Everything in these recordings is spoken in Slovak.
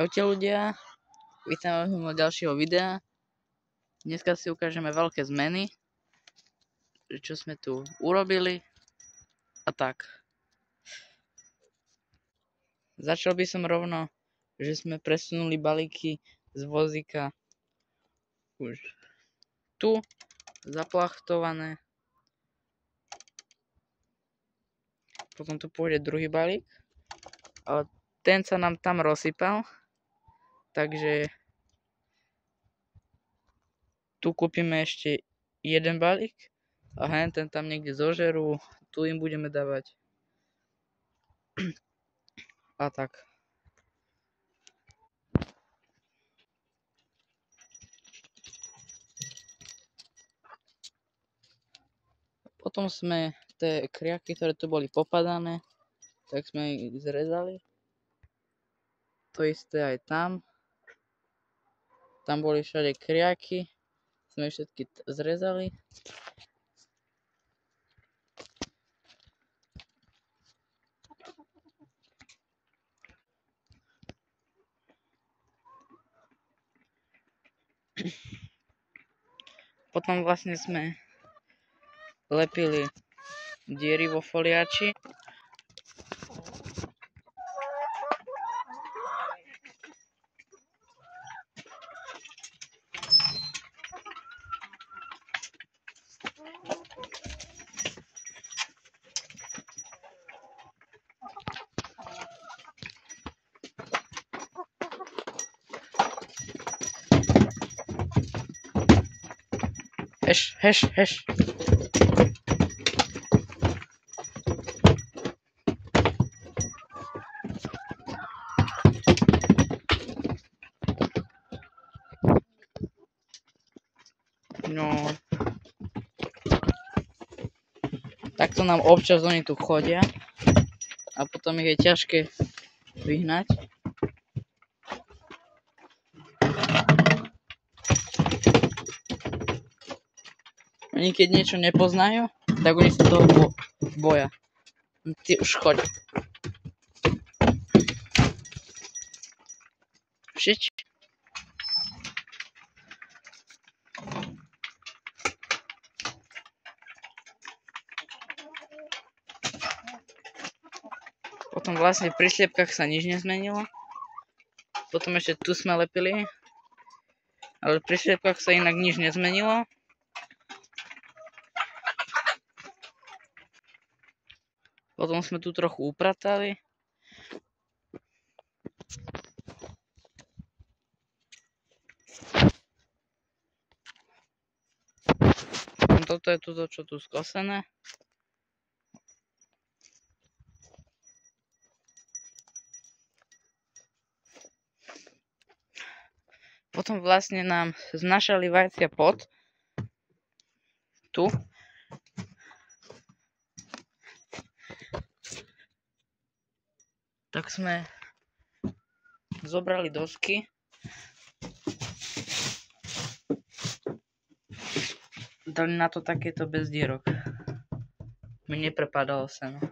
Čaute ľudia, vítam vás do ďalšieho videa. Dneska si ukážeme veľké zmeny, čo sme tu urobili a tak. Začal by som rovno, že sme presunuli balíky z vozíka už tu, zaplachtované. Potom tu pôjde druhý balík, ale ten sa nám tam rozsypal, takže tu kúpime ešte jeden balík a ten tam niekde zožerú, tu im budeme dávať a tak. Potom sme tie kriaky, ktoré tu boli popadané, tak sme ich zrezali. To isté aj tam. Tam boli všade kriaky, sme všetky zrezali. Potom vlastne sme lepili diery vo foliači. Heš. No. Takto nám občas oni tu chodia a potom ich je ťažké vyhnať. Oni keď niečo nepoznajú, tak oni sa toho boja. Ty už choď. Šič. Potom vlastne pri sliepkach sa nič nezmenilo. Potom ešte tu sme lepili. Ale pri sliepkach sa inak nič nezmenilo. Potom sme tu trochu upratali. Toto je toto, čo tu skosené. Potom vlastne nám znašali vajcia pod tu. Tak sme zobrali dosky, dali na to takéto bez dierok. Mi neprepadalo seno.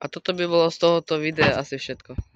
A toto by bolo z tohoto videa asi všetko.